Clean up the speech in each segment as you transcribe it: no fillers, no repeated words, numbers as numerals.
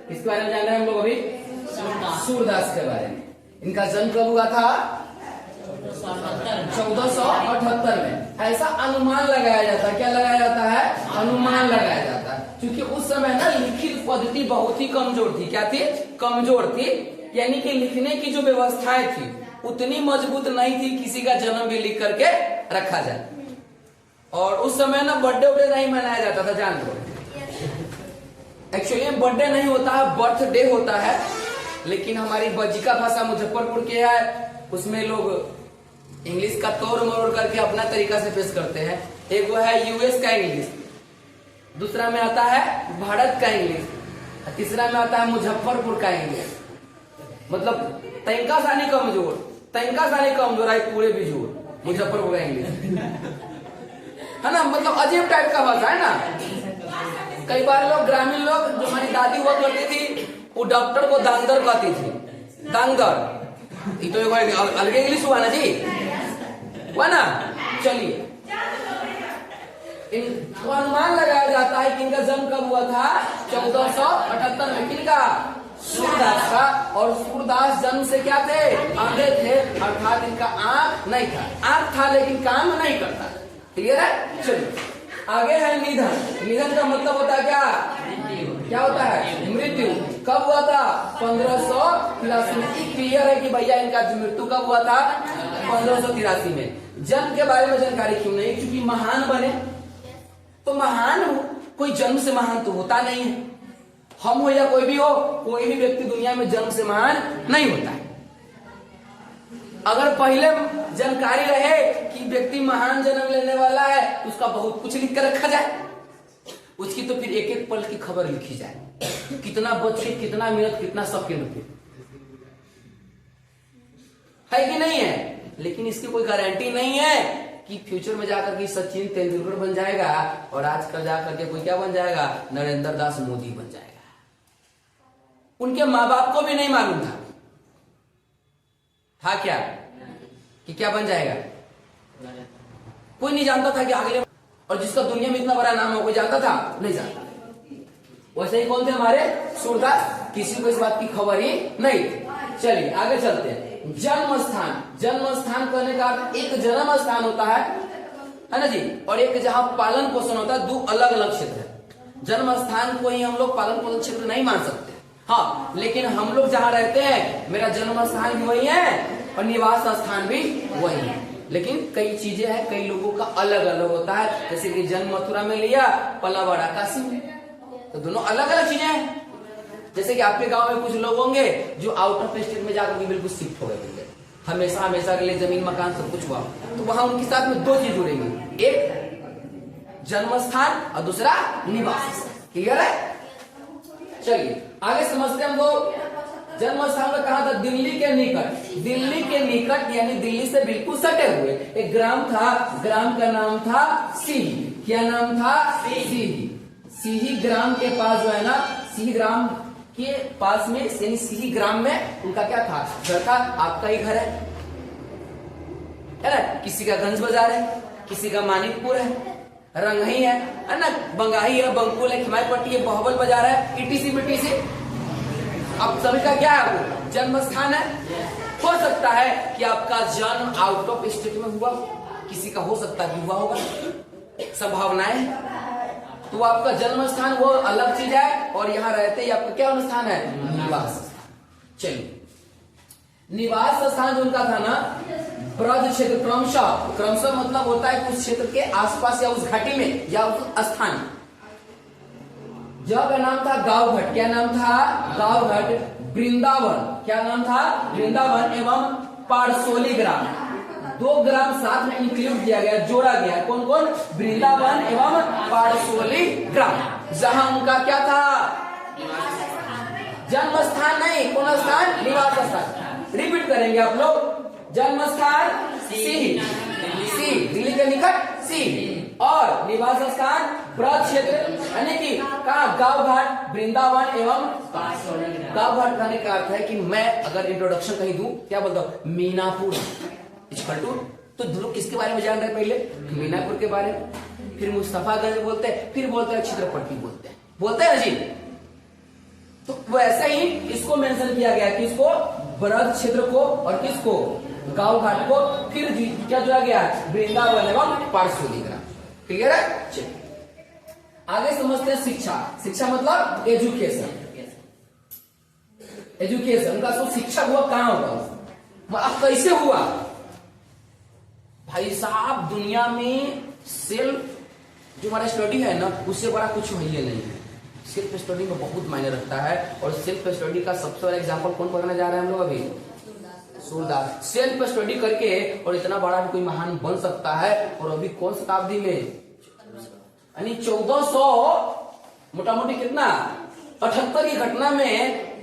किसके बारे में जान रहे हैं हम लोग अभी? सूरदास के बारे में। इनका जन्म कब हुआ था? 1478 में। ऐसा अनुमान लगाया जाता है। क्या लगाया जाता है? अनुमान लगाया जाता है, क्योंकि उस समय ना लिखित पद्धति बहुत ही कमजोर थी। क्या थी? कमजोर थी, यानी कि लिखने की जो व्यवस्थाएं थी उतनी मजबूत नहीं थी किसी का जन्म भी लिख करके रखा जाए। और उस समय ना बर्थडे उडे नहीं मनाया जाता था, जान लो। एक्चुअली बर्थडे नहीं होता है, बर्थडे होता है। लेकिन हमारी बज्जिका भाषा मुजफ्फरपुर के है, उसमें लोग इंग्लिश का तोड़ मरोड़ करके अपना तरीका से पेश करते हैं। एक वो है यूएस का इंग्लिश, दूसरा में आता है भारत का इंग्लिश, तीसरा में आता है मुजफ्फरपुर का इंग्लिश। मतलब तैंका सानी कमजोर है, पूरे बिजोर मुजफ्फरपुर का इंग्लिश है ना। मतलब अजीब टाइप का भाषा है ना। कई बार लोग, ग्रामीण लोग, जो हमारी दादी हुआ करती थी, वो डॉक्टर को दांदर कहती थी। दांदर, ये तो एक अलग इंग्लिश हुआ ना जी, हुआ ना। चलिए, इनको अनुमान लगाया जाता है कि इनका जन्म कब हुआ था? 1478 में। किनका? सूरदास का। और सूरदास जन्म से क्या थे? अंधे थे, अर्थात इनका आंख नहीं था। आंख था लेकिन काम नहीं करता। क्लियर है? चलिए आगे है निधन। निधन का मतलब होता है क्या होता है? मृत्यु। कब हुआ था? 1583 में। क्लियर है कि भैया इनका मृत्यु कब हुआ था? 1583 में। जन्म के बारे में जानकारी क्यों नहीं? क्योंकि महान बने तो महान हो, कोई जन्म से महान तो होता नहीं है। हम हो या कोई भी हो, कोई भी व्यक्ति दुनिया में जन्म से महान नहीं होता है। अगर पहले जानकारी रहे कि व्यक्ति महान जन्म लेने वाला है, उसका बहुत कुछ लिख कर रखा जाए, उसकी तो फिर एक एक पल की खबर लिखी जाए, कितना बच्चे, कितना मिनट, कितना सेकंड पे, है कि नहीं है। लेकिन इसकी कोई गारंटी नहीं है कि फ्यूचर में जाकर के सचिन तेंदुलकर बन जाएगा और आजकल जाकर के कोई क्या बन जाएगा? नरेंद्र दास मोदी बन जाएगा। उनके माँ बाप को भी नहीं मालूम था क्या कि क्या बन जाएगा। कोई नहीं जानता था कि अगले, और जिसका दुनिया में इतना बड़ा नाम हो, कोई जानता था? नहीं जानता। वैसे ही कौन थे हमारे? सूरदास। किसी को इस बात की खबर ही नहीं थी। चलिए आगे चलते हैं। जन्म स्थान। जन्म स्थान कहने का अर्थ एक जन्म स्थान होता है ना जी, और एक जहां पालन पोषण होता है। दो अलग अलग क्षेत्र है। जन्म स्थान को ही हम लोग पालन पोषण क्षेत्र नहीं मान सकते। हाँ, लेकिन हम लोग जहाँ रहते हैं, मेरा जन्म स्थान भी वही है और निवास स्थान भी वही है। लेकिन कई चीजें हैं, कई लोगों का अलग अलग होता है। जैसे कि जन्म मथुरा में लिया, पला बड़ा काशी में, तो दोनों अलग अलग चीजें हैं। जैसे कि आपके गांव में कुछ लोग होंगे जो आउट ऑफ स्टेट में जाकर के बिल्कुल शिफ्ट हो गए, हमेशा के लिए जमीन मकान सब कुछ हुआ, तो वहां उनके साथ में दो चीज जुड़ेंगी, एक जन्म स्थान और दूसरा निवास स्थान। क्लियर है? चलिए आगे समझते हैं हम लोग। जन्म स्थान में कहा था? दिल्ली के निकट। दिल्ली के निकट यानी दिल्ली से बिल्कुल सटे हुए एक ग्राम था। ग्राम का नाम था सीही। क्या नाम था? सीही। सीही ग्राम के पास जो है ना, सीही ग्राम के पास में, यानी सीही ग्राम में उनका क्या था? घर था। आपका ही घर है ना? किसी का गंज बाजार है, किसी का मानिकपुर है, रंगही है ना, बंगाही है, बंकुल है, खिमाई पट्टी है, बहबल बाजार है, ईटीसी बीटीसी। अब सभी का क्या है? वो जन्म स्थान है। हो सकता है कि आपका जन्म आउट ऑफ स्टेट में हुआ, किसी का हो सकता है हुआ होगा, संभावनाएं। तो आपका जन्म स्थान वो अलग चीज है, और यहाँ रहते ही आपका क्या स्थान है? निवास स्थान। चलिए, निवास स्थान जो उनका था ना, ब्रज क्षेत्र। क्रमशः मतलब होता है उस क्षेत्र के आसपास या उस घाटी में या उस स्थान। जगह का नाम था गांव-घाट। क्या नाम था? गांव-घाट। वृंदावन। क्या नाम था? वृंदावन एवं पारसोली ग्राम। दो ग्राम साथ में इंक्लूड किया गया, जोड़ा गया। कौन कौन? वृंदावन एवं पारसोली ग्राम। जहां उनका क्या था? जन्म स्थान नहीं, कौन स्थान? निवास स्थान। रिपीट करेंगे आप लोग। जन्म स्थान सीही, दिल्ली के निकट सीही, और निवास स्थान ब्रज क्षेत्र, यानी कि कहा? गांव घाट, वृंदावन एवं गांव घाट। कहने का अर्थ है कि मैं अगर इंट्रोडक्शन कहीं दूं, क्या बोलता हूं? मीनापुर तो लोग किसके बारे में जान रहे? पहले मीनापुर के बारे में, फिर मुस्तफागंज बोलते हैं, फिर बोलते हैं छत्रपति बोलते हैं ना जी। तो वैसे ही इसको मेंशन किया गया कि इसको ब्रज क्षेत्र को और किसको गांव घाट को फिर क्या जोड़ा गया है, वृंदावन एवं पार्श्वदी ग्राम। क्लियर है? चलिए आगे समझते हैं शिक्षा। शिक्षा मतलब एजुकेशन। एजुकेशन उनका तो शिक्षा हुआ कहां होगा, अब कैसे हुआ? भाई साहब दुनिया में सेल्फ जो हमारा स्टडी है ना, उससे बड़ा कुछ है नहीं है। सेल्फ स्टडी में बहुत मायने रखता है। और सेल्फ स्टडी का सबसे बड़ा एग्जांपल कौन पढ़ने जा रहे हैं हम लोग अभी? सूरदास। सेल्फ स्टडी करके और इतना बड़ा भी कोई महान बन सकता है। और अभी कौन शताब्दी में, यानी 1400 मोटा मोटी कितना 78 की घटना में,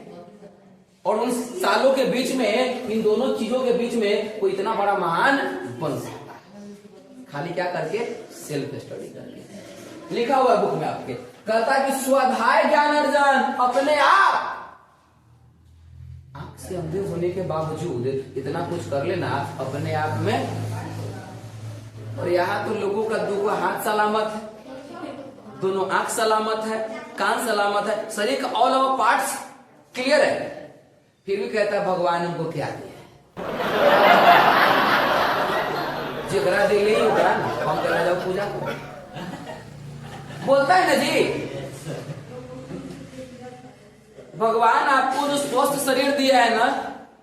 और उन सालों के बीच में इन दोनों चीजों के बीच में कोई इतना बड़ा महान बन सकता है, खाली क्या करके? सेल्फ स्टडी करके। लिखा हुआ है बुक में आपके, कहता है कि स्वाध्याय ज्ञान अर्जन अपने आप। आंख से अंधे होने के बावजूद इतना कुछ कर लेना अपने आप में। और यहाँ तो लोगों का दो हाथ सलामत है, दोनों आंख सलामत है, कान सलामत है, शरीर का ऑल ओवर पार्ट्स क्लियर है, फिर भी कहता है भगवान हमको क्या दिया? जिगरा दे ले हम करना जाओ पूजा को, बोलता है ना जी। भगवान आपको जो स्वस्थ शरीर दिया है ना,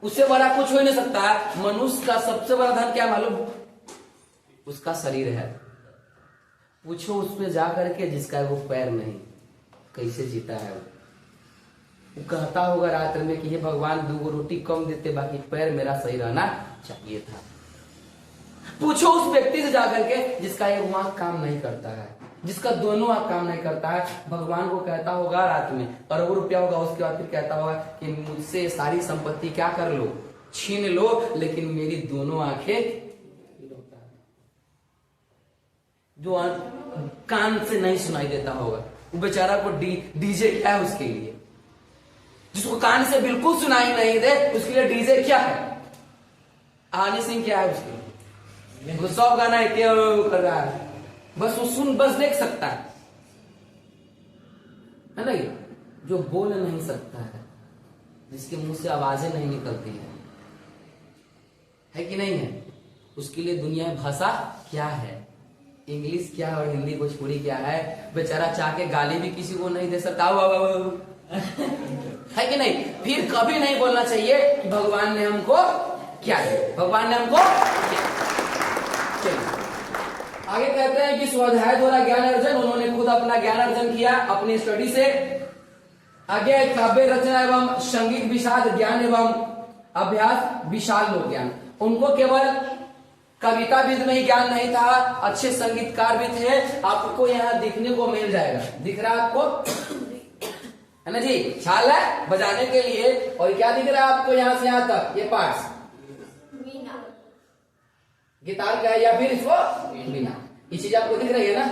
उससे बड़ा कुछ हो नहीं सकता है। मनुष्य का सबसे बड़ा धन क्या मालूम? उसका शरीर है। पूछो उस पे जा करके जिसका वो पैर नहीं, कैसे जीता है वो कहता होगा रात में कि ये भगवान 2 रोटी कम देते, बाकी पैर मेरा सही रहना चाहिए था। पूछो उस व्यक्ति से जाकर के जिसका एक आंख काम नहीं करता है, जिसका दोनों आंख काम नहीं करता है, भगवान को कहता होगा रात में अरबों रुपया होगा, उसके बाद फिर कहता होगा कि मुझसे सारी संपत्ति क्या कर लो, छीन लो, लेकिन मेरी दोनों आंखें जो कान से नहीं सुनाई देता होगा, वो बेचारा को डीजे क्या है उसके लिए? जिसको कान से बिल्कुल सुनाई नहीं दे उसके लिए डीजे क्या है? हनी सिंह क्या है उसके लिए? वो सब गाना कर रहा है, बस वो सुन बस देख सकता है नहीं? जो बोल नहीं सकता है, जिसके मुंह से आवाजें नहीं निकलती है कि नहीं है, उसके लिए दुनिया में भाषा क्या है? इंग्लिश क्या है और हिंदी भोजपुरी क्या है? बेचारा चाह के गाली भी किसी को नहीं दे सकता है कि नहीं? फिर कभी नहीं बोलना चाहिए कि भगवान ने हमको क्या दिया, भगवान ने हमको क्या। चलिए आगे कहते हैं कि स्वाध्याय द्वारा ज्ञान अर्जन, उन्होंने खुद अपना ज्ञान अर्जन किया अपनी स्टडी से। आगे काव्य रचना एवं संगीत विषाद ज्ञान एवं अभ्यास विशाल लोक ज्ञान। उनको केवल कविता विद में ही ज्ञान नहीं था, अच्छे संगीतकार भी थे। आपको यहाँ दिखने को मिल जाएगा, दिख रहा है आपको है ना जी? छाल है बजाने के लिए। और क्या दिख रहा है आपको यहाँ से यहाँ तक? ये पार्ट्स गिटार का है या फिर इसको वीणा, ये चीज आपको दिख रही है ना?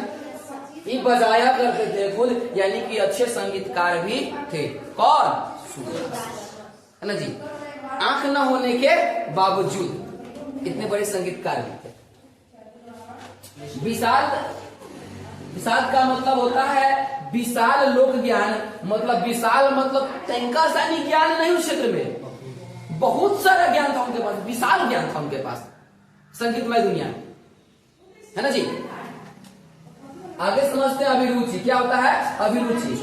ये बजाया करते थे खुद, यानी कि अच्छे संगीतकार भी थे। कौन? है ना जी? आंख न होने के बावजूद इतने बड़े संगीतकार भी थे। विशाल का मतलब होता है विशाल लोक ज्ञान, मतलब विशाल मतलब तंका सानी ज्ञान नहीं, उस क्षेत्र में बहुत सारा ज्ञान था उनके पास, विशाल ज्ञान था उनके पास संगीतमय दुनिया में, है ना जी? आगे समझते हैं अभिरुचि क्या होता है। अभिरुचि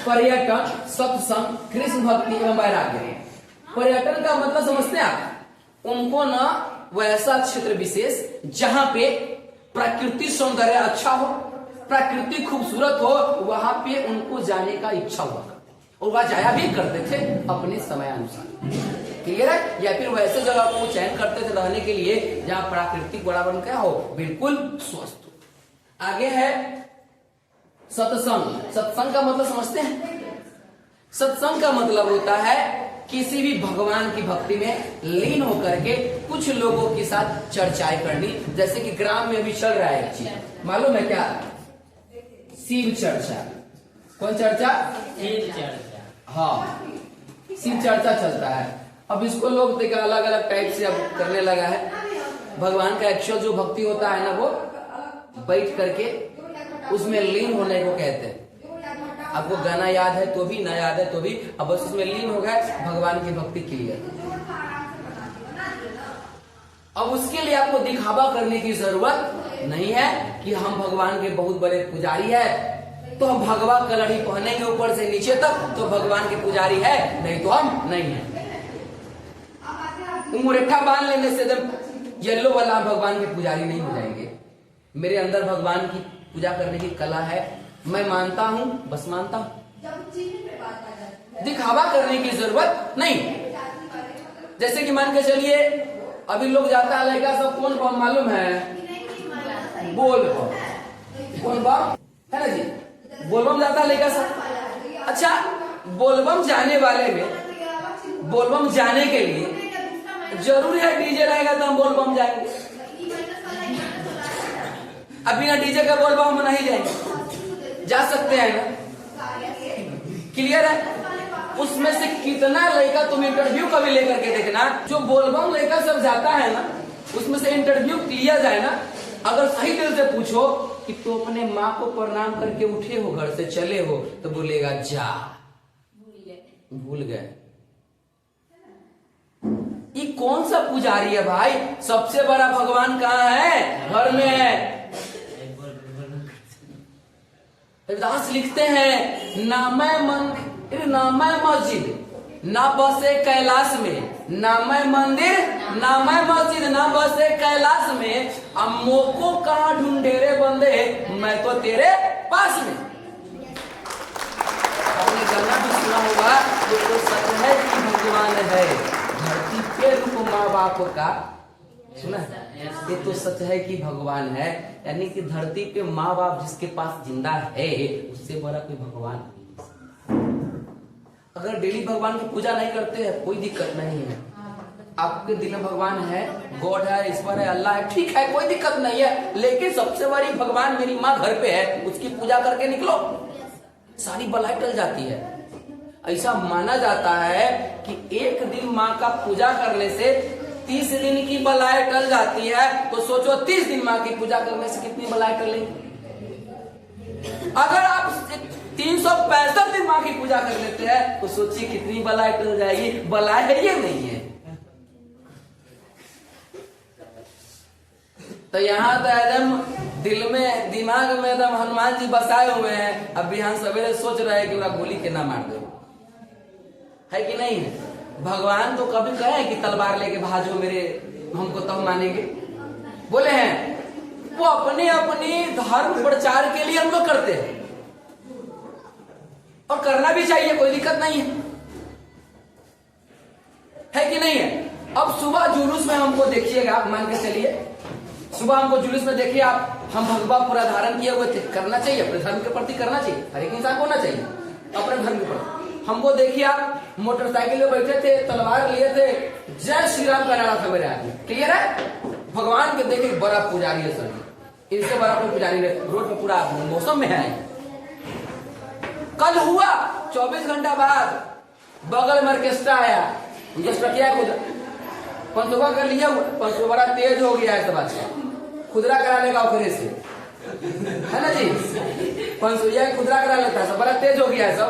पर्यटन, सत्संग, कृष्ण भक्ति एवं वैराग्य। पर्यटन का मतलब समझते हैं आप? उनको ना वैसा क्षेत्र विशेष जहां पे प्रकृति सौंदर्य अच्छा हो, प्रकृति खूबसूरत हो, वहां पे उनको जाने का इच्छा हुआ और वह जाया भी करते थे अपने समय अनुसार। क्लियर है? या फिर वैसे जगह को चयन करते थे रहने के लिए जहां प्राकृतिक वातावरण क्या हो, बिल्कुल स्वस्थ हो। आगे है सत्संग। सत्संग का मतलब समझते हैं? सत्संग का मतलब होता है किसी भी भगवान की भक्ति में लीन होकर के कुछ लोगों के साथ चर्चाएं करनी। जैसे कि ग्राम में भी चल रहा है एक चीज, मालूम है क्या? शिव चर्चा। कौन चर्चा? शिव चर्चा। हाँ, शिव चर्चा चलता है। अब इसको लोग देखा अलग अलग टाइप से अब करने लगा है। भगवान का एक्चुअल जो भक्ति होता है ना, वो बैठ करके उसमें लीन होने को कहते हैं। आपको गाना याद है तो भी, ना याद है तो भी, अब बस उसमें लीन हो गए, भगवान की भक्ति क्लियर। अब उसके लिए आपको दिखावा करने की जरूरत नहीं है कि हम भगवान के बहुत बड़े पुजारी है, तो हम भगवा कलर ही पहनेंगे ऊपर से नीचे तक तो भगवान के पुजारी है, नहीं तो हम नहीं है। मुरेठा बांध लेने से जब येलो वाला भगवान के पुजारी नहीं हो जाएंगे। मेरे अंदर भगवान की पूजा करने की कला है, मैं मानता हूं, बस मानता हूं, दिखावा करने की जरूरत नहीं। जैसे कि मान के चलिए अभी लोग जाता है लड़का सब, कौन बम मालूम है? बोल बम, कौन बम है ना जी, बोलबम जाता है लड़का सब। अच्छा, बोलबम जाने वाले में, बोलबम जाने के लिए जरूरी है डीजे रहेगा तो हम बोलबम जाएंगे? अब बिना डीजे का बोलबम हम नहीं जाएंगे, जा सकते हैं ना? क्लियर है? उसमें से कितना लड़का तुम इंटरव्यू कभी लेकर के देखना, जो बोलबम लड़का सब जाता है ना, उसमें से इंटरव्यू लिया जाए ना, अगर सही दिल से पूछो कि तो अपने माँ को प्रणाम करके उठे हो, घर से चले हो, तो बोलेगा जा, भूल गए। ये कौन सा पुजारी है भाई? सबसे बड़ा भगवान कहाँ है? घर में है। रविदास लिखते हैं, नामै मंदिर नामै मस्जिद ना बसे कैलाश में, नामै मंदिर नामै मस्जिद ना बसे कैलाश में, अब मोको कहाँ ढूंढेरे बंदे, मैं तो तेरे पास में। आपने गाना भी सुना होगा, ये तो सच है कि भगवान है, धरती पे रूप माँ बाप का, सुना है? ये तो सच है कि भगवान है, यानी कि धरती पे माँ बाप जिसके पास जिंदा है, उससे बड़ा कोई भगवान नहीं। अगर डेली भगवान की पूजा नहीं करते हैं कोई दिक्कत नहीं है, आपके दिल में भगवान है, गॉड है, ईश्वर है, अल्लाह है, ठीक है, कोई दिक्कत नहीं है, लेकिन सबसे बड़ी भगवान मेरी माँ घर पे है, उसकी पूजा करके निकलो, सारी बलाई टल जाती है। ऐसा माना जाता है कि एक दिन माँ का पूजा करने से 30 दिन की बलाई टल जाती है, तो सोचो 30 दिन माँ की पूजा करने से कितनी बलाई टलेगी। अगर आप 365 दिन माँ की पूजा कर लेते हैं तो सोचिए कितनी बलाई टल जाएगी। बलाई है ये नहीं है। तो यहाँ तो एकदम दिल में, दिमाग में एकदम हनुमान जी बसाए हुए हैं। अब बिहान सवेरे सोच रहे हैं कि उन्हें गोली के ना मार दो, है कि नहीं है? भगवान तो कभी कहे कि तलवार लेके भाजो मेरे, हमको तब मानेंगे? बोले हैं? वो अपने अपनी धर्म प्रचार के लिए हम लोग करते हैं, और करना भी चाहिए, कोई दिक्कत नहीं है कि नहीं है? अब सुबह जुलूस में हमको देखिएगा, मान के चलिए सुबह हमको जुलूस में देखिए आप, हम भगवा पूरा धारण किए हुए थे, करना चाहिए, अपने धर्म के प्रति करना चाहिए, हर एक इंसान को होना चाहिए अपने धर्म के प्रति। हमको देखिए आप मोटरसाइकिल में बैठे थे, तलवार लिए थे, जय श्री राम का नारा था मेरे हाथ में, क्लियर है? भगवान के देखिए बड़ा पुजारी है सर, इनसे बड़ा कोई पुजारी नहीं, रोड पे पूरा मौसम में है। कल हुआ 24 घंटा बाद बगल में ऑर्केस्ट्रा आया, ऑर्केस्ट्रा किया खुद पंचोबा कर लिया, पंचोबा बड़ा तेज हो गया है, सब अच्छा खुदरा कराने का ओखरे से, है ना जी? पंचोया खुदरा करा लेता है सब, बड़ा तेज हो गया है सब,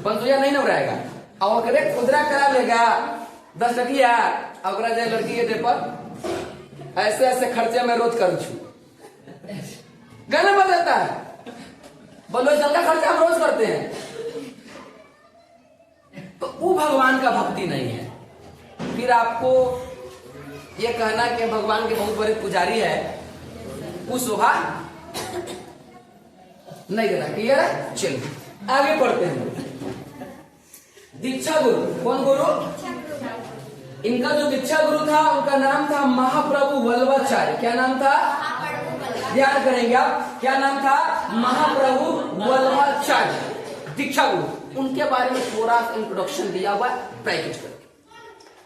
पंचोया नहीं नवराएगा, और खुदरा करा लेगा 10 टकिया, और जाए लड़की के दे पर ऐसे ऐसे खर्चे में रोज कर छू, गाना बजाता है, बोलो चल का खर्चा हम रोज करते हैं। तो वो भगवान का भक्ति नहीं है। फिर आपको ये कहना कि भगवान के बहुत बड़े पुजारी है, वो शोभा नहीं देना। क्लियर है? चलिए आगे पढ़ते हैं। दीक्षा गुरु, कौन गुरु? इनका जो दीक्षा गुरु था उनका नाम था महाप्रभु वल्लभाचार्य। क्या नाम था? ध्यान करेंगे आप, क्या नाम था? महाप्रभु वल्लभाचार्य दीक्षा गुरु। उनके बारे में थोड़ा इंट्रोडक्शन दिया हुआ प्राइवेट करके।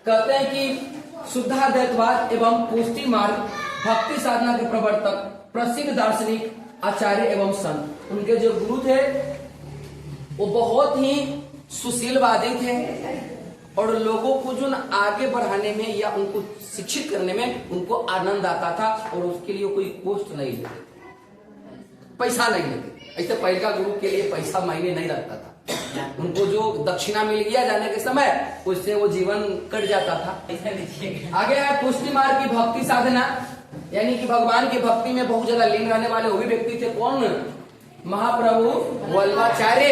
कहते हैं कि शुद्धाद्वैतवाद एवं पुष्टि मार्ग भक्ति साधना के प्रवर्तक, प्रसिद्ध दार्शनिक, आचार्य एवं संत। उनके जो गुरु थे वो बहुत ही सुशीलवादी थे और लोगों को जो आगे बढ़ाने में या उनको शिक्षित करने में उनको आनंद आता था, और उसके लिए कोई पोस्ट नहीं लेते, पैसा नहीं लेते, ऐसे पहले का गुरु के लिए पैसा मायने नहीं रखता था। उनको जो दक्षिणा मिल गया जाने के समय, उससे वो जीवन कट जाता था। आगे है पुष्टि मार्ग की भक्ति साधना, यानी कि भगवान की भक्ति में बहुत ज्यादा लीन रहने वाले वो भी व्यक्ति थे। कौन? महाप्रभु वल्लभाचार्य,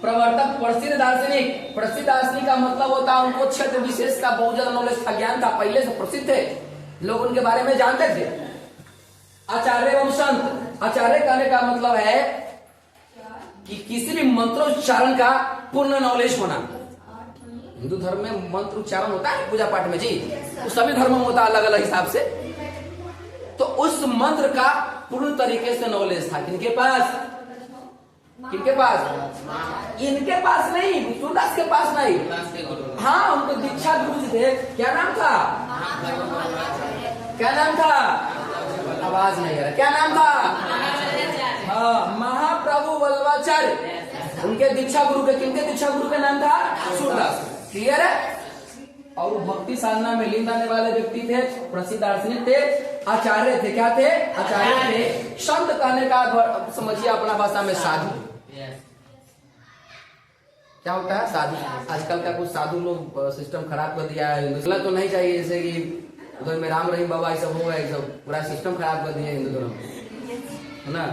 प्रवर्तक, प्रसिद्ध दार्शनिक। प्रसिद्ध दार्शनिक का मतलब होता है उनको क्षेत्र विशेष का बहुत ज्यादा नॉलेज था, ज्ञान था, पहले से प्रसिद्ध थे, लोग उनके बारे में जानते थे। आचार्य एवं संत, आचार्य कहने का मतलब है कि किसी भी मंत्रोच्चारण का पूर्ण नॉलेज होना। हिंदू धर्म में मंत्र उच्चारण होता है पूजा पाठ में जी, तो सभी धर्मों में होता है अलग अलग हिसाब से। तो उस मंत्र का पूर्ण तरीके से नॉलेज था। किनके पास? किनके पास? इनके पास नहीं, सूरदास के पास नहीं। हाँ, उनको दीक्षा गुरु जी थे। क्या नाम था? क्या नाम था? आवाज नहीं आ रहा। क्या नाम था? हाँ, महाप्रभु वल्लभाचार्य। उनके दीक्षा गुरु के, किनके दीक्षा गुरु का नाम था? सूरदास। क्लियर है? और वो भक्ति साधना में लीन रहने वाले व्यक्ति थे, प्रसिद्ध दार्शनिक थे, आचार्य थे। क्या थे? आचार्य थे। संत कहने का समझिए अपना भाषा में साधु। क्या होता है? साधु। आजकल का कुछ साधु लोग सिस्टम खराब कर दिया है। हिंदू तो नहीं चाहिए, जैसे कि उधर में राम रहीम बाबा ये सब हो गए, सब पूरा सिस्टम खराब कर दिया हिंदू धर्म, है ना।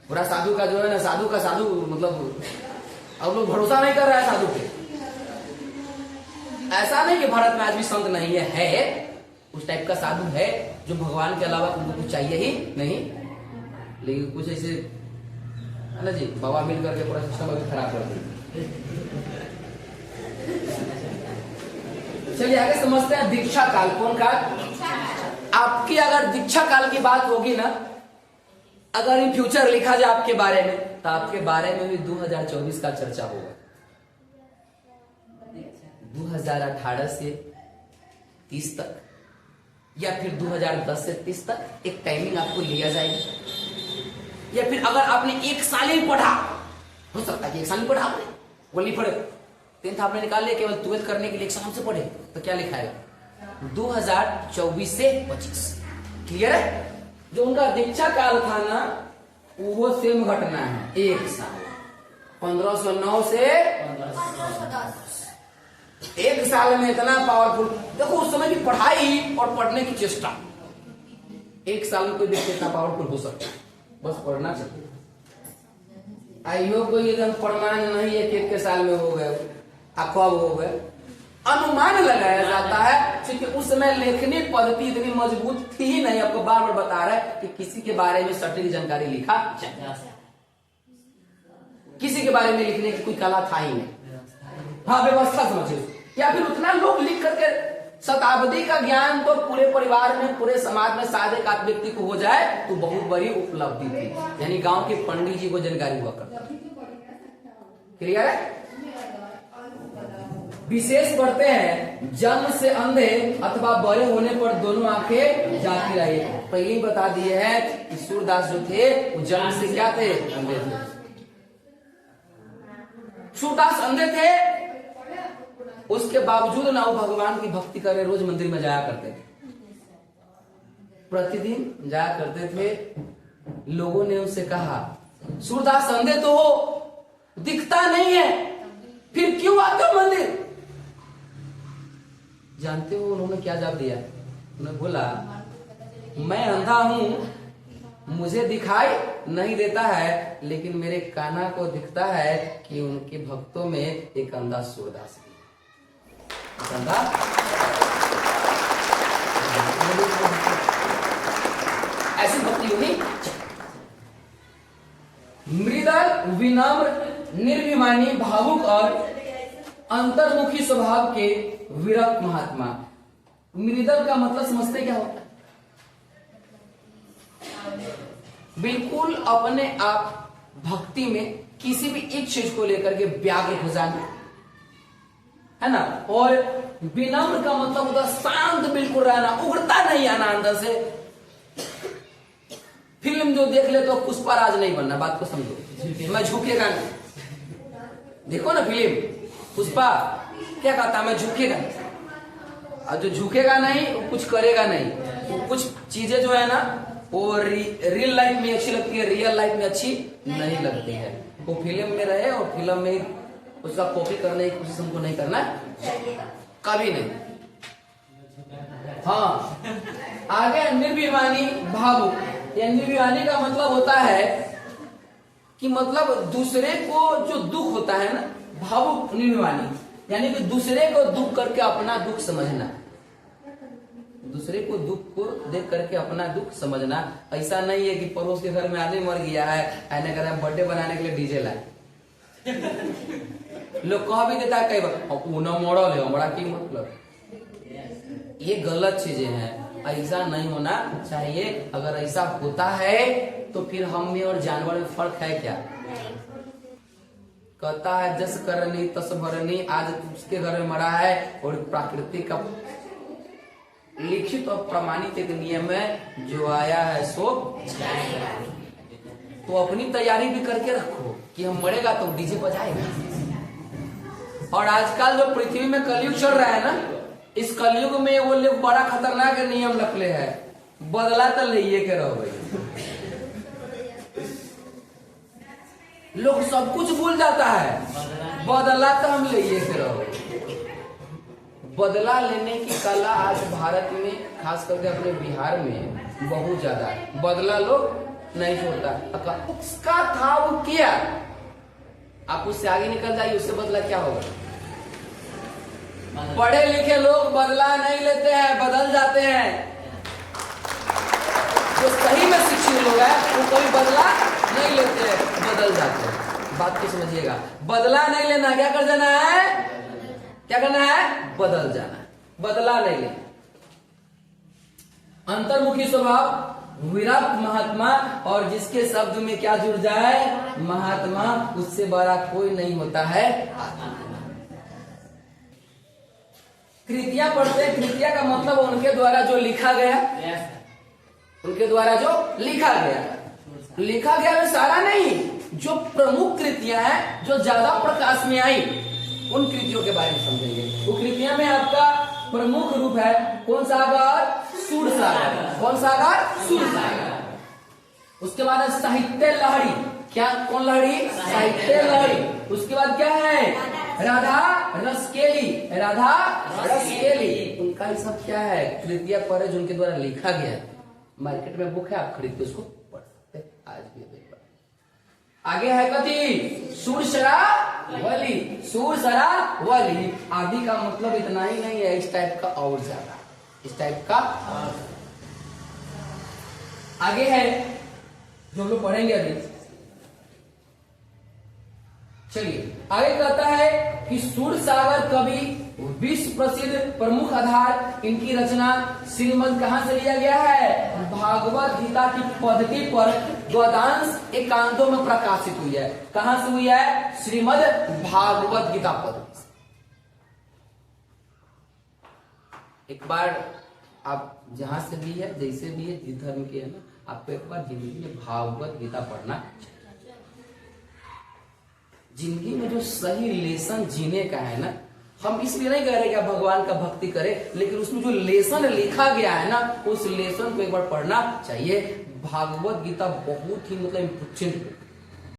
पूरा साधु का जो है ना, साधु का साधु मतलब अब लोग भरोसा नहीं कर रहा है साधु पे। ऐसा नहीं कि भारत में आज भी संत नहीं है, उस टाइप का साधु है जो भगवान के अलावा उनको कुछ चाहिए ही नहीं। लेकिन कुछ ऐसे है ना जी, बाबा मिल करके पूरा सिस्टम अभी खराब कर दिया। चलिए आगे समझते हैं दीक्षा काल। कौन काल? आपकी अगर दीक्षा काल की बात होगी ना, अगर इन फ्यूचर लिखा जाए आपके बारे में, तो आपके बारे में भी 2024 का चर्चा होगा। 2018 से 30 तक या फिर 2010 से 30 तक एक टाइमिंग आपको लिया जाएगी। या फिर अगर आपने एक साल ही पढ़ा, हो सकता है कि एक साल ही पढ़ा आपने, वो नहीं पढ़े, 10th आपने निकाल लिया, केवल 12th करने के लिए एग्जाम से पढ़े, तो क्या लिखाएगा? 2024 से 25। क्लियर है? जो उनका दीक्षा काल था ना, वो सेम घटना है, एक साल। 1509 से 1510। एक साल में इतना पावरफुल। देखो उस समय की पढ़ाई और पढ़ने की चेष्टा, एक साल में कोई व्यक्ति इतना पावरफुल हो सकता है, बस पढ़ना चाहिए। आइयो कोई एकदम प्रमाण नहीं है कि एक साल में हो गए, अखबार हो गए। अनुमान लगाया जाता है क्योंकि उस समय लेखनी पद्धति इतनी मजबूत थी ही नहीं। आपको बार बार बता रहा है कि किसी के बारे में सटीक जानकारी लिखा जाए, किसी के बारे में लिखने की कोई कला था ही नहीं। हाँ, व्यवस्था समझिए। या फिर उतना लोग लिख करके शताब्दी का ज्ञान तो पूरे परिवार में, पूरे समाज में शायद एक आध व्यक्ति को हो जाए तो बहुत बड़ी उपलब्धि थी। यानी गांव के पंडित जी को जानकारी हुआ करता। क्लियर है? विशेष पढ़ते हैं, जन्म से अंधे अथवा बड़े होने पर दोनों आंखें जाती रही। पहले ही बता दिए हैं कि सूरदास जो थे वो जन्म से क्या थे? अंधे थे। सूरदास अंधे थे, उसके बावजूद ना वो भगवान की भक्ति करे, रोज मंदिर में जाया करते थे, प्रतिदिन जाया करते थे। लोगों ने उससे कहा, सूरदास अंधे तो हो, दिखता नहीं है, फिर क्यों आते हो मंदिर? जानते हो उन्होंने क्या जवाब दिया? उन्होंने बोला, मैं अंधा हूं, मुझे दिखाई नहीं देता है, लेकिन मेरे कान्हा को दिखता है कि उनके भक्तों में एक अंधा सूरदास है। अंधा ऐसी भक्ति होनी। मृदल, विनम्र, निर्विमानी, भावुक और अंतर्मुखी स्वभाव के विरक्त महात्मा। मृदल का मतलब समझते क्या होता है? बिल्कुल अपने आप भक्ति में किसी भी एक चीज को लेकर के व्याग्र हो जाना, है ना। और विनम्र का मतलब होता है शांत बिल्कुल रहना, उगड़ता नहीं आना अंदर से। फिल्म जो देख ले तो पुष्पाराज नहीं बनना, बात को समझो। मैं झुकेगा नहीं, देखो ना फिल्म पुष्पा क्या कहता, मैं झुकेगा नहीं। और जो झुकेगा नहीं वो कुछ करेगा नहीं, वो कुछ चीजें जो है ना वो रियल लाइफ में अच्छी लगती है, रियल लाइफ में अच्छी नहीं लगती है। वो फिल्म में रहे और फिल्म में उसका कॉपी करने की कोशिश हमको नहीं करना कभी नहीं। हाँ, आगे निर्विवानी भावुक। या निर्विवानी का मतलब होता है कि मतलब दूसरे को जो दुख होता है ना, भावुक निर्विवानी यानी कि दूसरे को दुख करके अपना दुख समझना, दूसरे को दुख को देख करके अपना दुख समझना। ऐसा नहीं है कि पड़ोस के घर में आदमी मर गया है, आने का बर्थडे बनाने के लिए डीजे लाए। लोग कह भी देता है कई बार मॉडल है हमारा की मतलब, ये गलत चीजें हैं, ऐसा नहीं होना चाहिए। अगर ऐसा होता है तो फिर हम में और जानवर में फर्क है क्या? कहता है जस करनी तस भरनी, आज उसके घर में मरा है और प्रकृति का लिखित और प्रमाणित एक नियम है, जो आया है सो जाएगा। तो अपनी तैयारी भी करके रखो कि हम मरेगा तो डीजे बजाएगा। और आजकल जो पृथ्वी में कलयुग चल रहा है ना, इस कलयुग में वो लोग बड़ा खतरनाक नियम रखले है, बदला तो ले के रहो भाई। लोग सब कुछ भूल जाता है, बदला तो हम ले के रहो। बदला लेने की कला आज भारत में, खास करके अपने बिहार में बहुत ज्यादा है। बदला लोग नहीं छोड़ता, उसका था वो किया, आप उससे आगे निकल जाइए, उससे बदला क्या होगा? पढ़े लिखे लोग बदला नहीं लेते हैं, बदल जाते हैं। जो सही में शिक्षित लोग हैं वो कभी बदला नहीं लेते हैं, बदल जाते हैं। बात को समझिएगा, बदला नहीं लेना, क्या कर जाना है? क्या करना है? बदल जाना, बदला नहीं लेना। अंतर्मुखी स्वभाव विराट महात्मा, और जिसके शब्द में क्या जुड़ जाए? महात्मा, उससे बड़ा कोई नहीं होता है। कृतियां पढ़ते हैं, कृतियां का मतलब उनके द्वारा जो लिखा गया, उनके द्वारा जो लिखा गया, लिखा गया में सारा नहीं, जो प्रमुख कृतियां हैं जो ज्यादा प्रकाश में आई, उन कृतियों के बारे में समझेंगे। वो कृतियां में आपका प्रमुख रूप है कौन सा? अगर सूर सागर। कौन सा? अगर सूर सागर। उसके बाद साहित्य लहरी। क्या? कौन लहरी? साहित्य लहरी। उसके बाद क्या है? राधा रसकेली। राधा रसकेली, उनका ये सब क्या है? कृतियां पढ़े जो उनके द्वारा लिखा गया है। मार्केट में बुक है, आप खरीद के उसको पढ़ सकते हैं आज भी। आगे है कथी? सुरसरावली। सुरसरावली आदि का मतलब इतना ही नहीं है, इस टाइप का और ज्यादा, इस टाइप का। आगे है जो हम लोग पढ़ेंगे अभी। चलिए आगे कहता है कि सूरसागर कवि विश्व प्रसिद्ध प्रमुख आधार, इनकी रचना श्रीमद् कहां से लिया गया है? भागवत गीता की पद्धति पर गद्यांश एकांतों में प्रकाशित हुई है। कहां से हुई है? श्रीमद् भागवत गीता पद्धति। एक बार आप जहां से भी है, जैसे भी है, जिस धर्म के है ना, आपको एक बार जिंदगी में भागवत गीता पढ़ना। जिंदगी में जो सही लेसन जीने का है ना, हम इसलिए नहीं कह रहे कि आप भगवान का भक्ति करें, लेकिन उसमें जो लेसन लिखा गया है ना, उस लेसन को एक बार पढ़ना चाहिए। भागवत गीता बहुत ही मतलब इम्पोर्टेंट